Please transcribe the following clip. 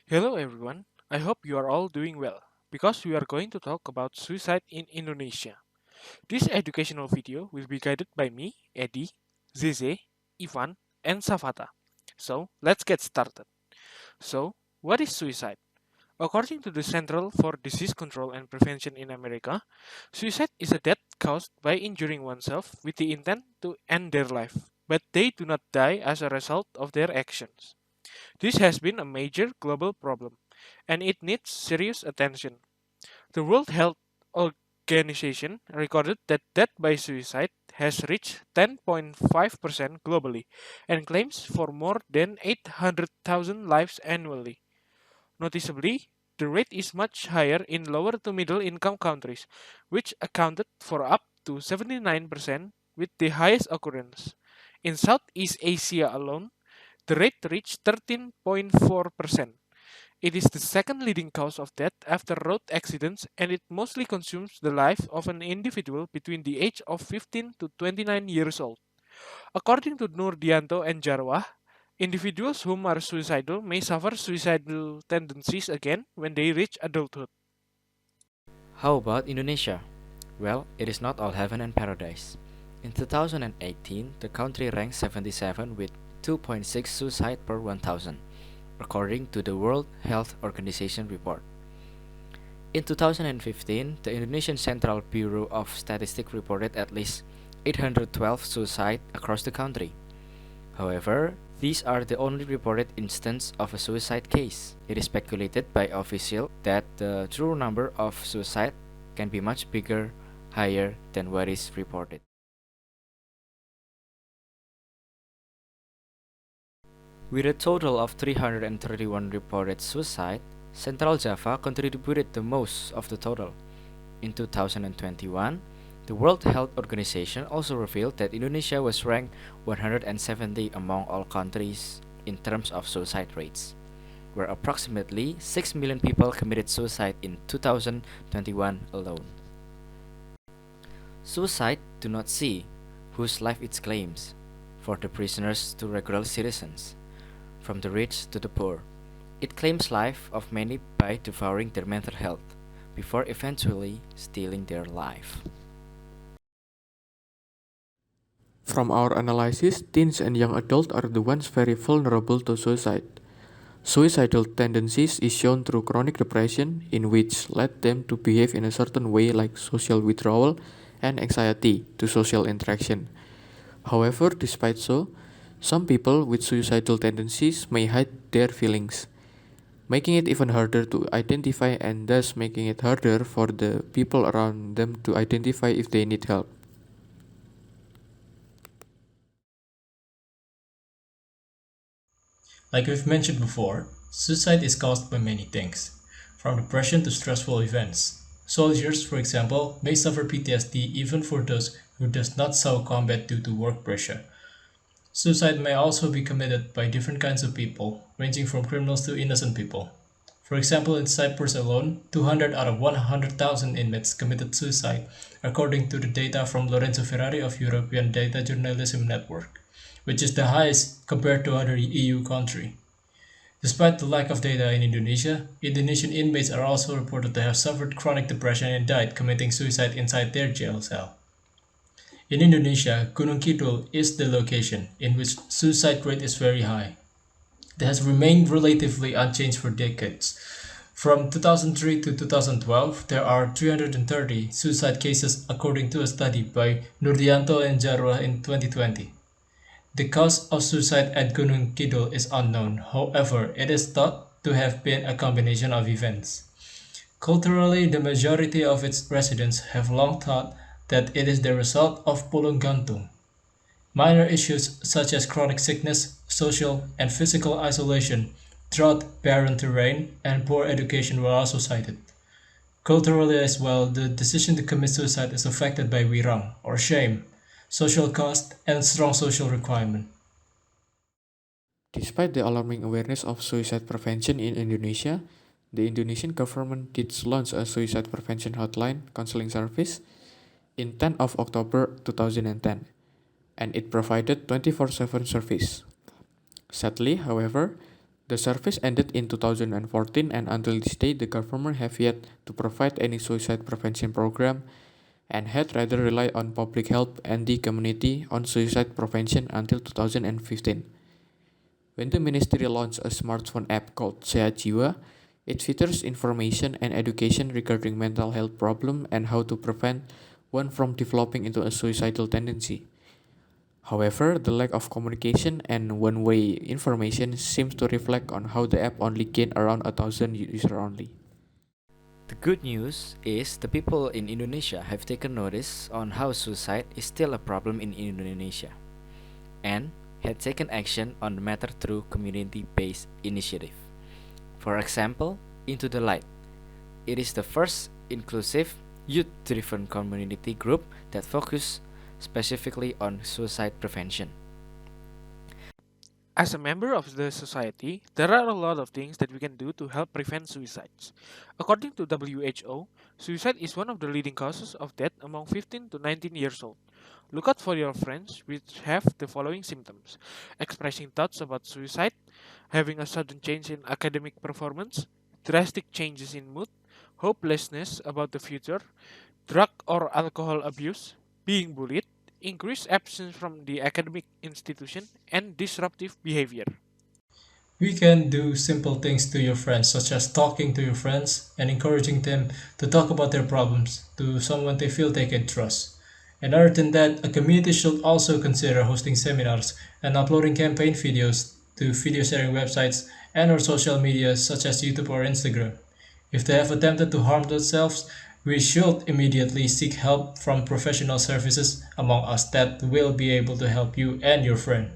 Hello everyone, I hope you are all doing well because we are going to talk about suicide in Indonesia. This educational video will be guided by me, Eddie, Zeze, Ivan, and Safata. So let's get started. So, what is suicide? According to the Central for Disease Control and Prevention in America, suicide is a death caused by injuring oneself with the intent to end their life, but they do not die as a result of their actions. This has been a major global problem, and it needs serious attention. The World Health Organization recorded that death by suicide has reached 10.5% globally and claims for more than 800,000 lives annually. Noticeably, the rate is much higher in lower to middle income countries, which accounted for up to 79% with the highest occurrence. In Southeast Asia alone, the rate reached 13.4%. It is the second leading cause of death after road accidents, and it mostly consumes the life of an individual between the age of 15 to 29 years old. According to Nurdianto and Jarwah, individuals whom are suicidal may suffer suicidal tendencies again when they reach adulthood. How about Indonesia? Well, it is not all heaven and paradise. In 2018, the country ranked 77 with 2.6 suicide per 1,000, according to the World Health Organization report. In 2015, the Indonesian Central Bureau of Statistics reported at least 812 suicides across the country. However, these are the only reported instance of a suicide case. It is speculated by officials that the true number of suicide can be much bigger, higher than what is reported. With a total of 331 reported suicide, Central Java contributed the most of the total. In 2021, the World Health Organization also revealed that Indonesia was ranked 170 among all countries in terms of suicide rates, where approximately 6 million people committed suicide in 2021 alone. Suicide do not see whose life it claims, for the prisoners to regular citizens, from the rich to the poor. It claims life of many by devouring their mental health, before eventually stealing their life. From our analysis, teens and young adults are the ones very vulnerable to suicide. Suicidal tendencies is shown through chronic depression, in which led them to behave in a certain way like social withdrawal and anxiety to social interaction. However, despite so, some people with suicidal tendencies may hide their feelings, making it even harder to identify and thus making it harder for the people around them to identify if they need help. Like we've mentioned before, suicide is caused by many things, from depression to stressful events. Soldiers, for example, may suffer PTSD even for those who does not suffer combat due to work pressure. Suicide may also be committed by different kinds of people, ranging from criminals to innocent people. For example, in Cyprus alone, 200 out of 100,000 inmates committed suicide, according to the data from Lorenzo Ferrari of European Data Journalism Network, which is the highest compared to other EU countries. Despite the lack of data in Indonesia, Indonesian inmates are also reported to have suffered chronic depression and died committing suicide inside their jail cell. In Indonesia, Gunung Kidul is the location in which suicide rate is very high. It has remained relatively unchanged for decades. From 2003 to 2012, there are 330 suicide cases according to a study by Nurdianto and Jarwah in 2020. The cause of suicide at Gunung Kidul is unknown, however, it is thought to have been a combination of events. Culturally, the majority of its residents have long thought that it is the result of pulung gantung. Minor issues such as chronic sickness, social and physical isolation, drought, barren terrain, and poor education were also cited. Culturally as well, the decision to commit suicide is affected by wirang, or shame, social cost, and strong social requirement. Despite the alarming awareness of suicide prevention in Indonesia, the Indonesian government did launch a suicide prevention hotline counseling service in 10 of October 2010, and it provided 24/7 service. Sadly, however, The service ended in 2014, and until this day, the government have yet to provide any suicide prevention program and had rather relied on public health and the community on suicide prevention until 2015. When the ministry launched a smartphone app called Sehat Jiwa, it features information and education regarding mental health problem and how to prevent one from developing into a suicidal tendency. However, the lack of communication and one-way information seems to reflect on how the app only gained around 1,000 users only. The good news is the people in Indonesia have taken notice on how suicide is still a problem in Indonesia and had taken action on the matter through community-based initiative. For example, Into the Light. It is the first inclusive, youth-driven community group that focuses specifically on suicide prevention. As a member of the society, there are a lot of things that we can do to help prevent suicides. According to WHO, suicide is one of the leading causes of death among 15 to 19 years old. Look out for your friends which have the following symptoms: expressing thoughts about suicide, having a sudden change in academic performance, drastic changes in mood, hopelessness about the future, drug or alcohol abuse, being bullied, increased absence from the academic institution, and disruptive behavior. We can do simple things to your friends, such as talking to your friends and encouraging them to talk about their problems to someone they feel they can trust. And other than that, a community should also consider hosting seminars and uploading campaign videos to video sharing websites and or social media such as YouTube or Instagram. If they have attempted to harm themselves, we should immediately seek help from professional services among us that will be able to help you and your friend.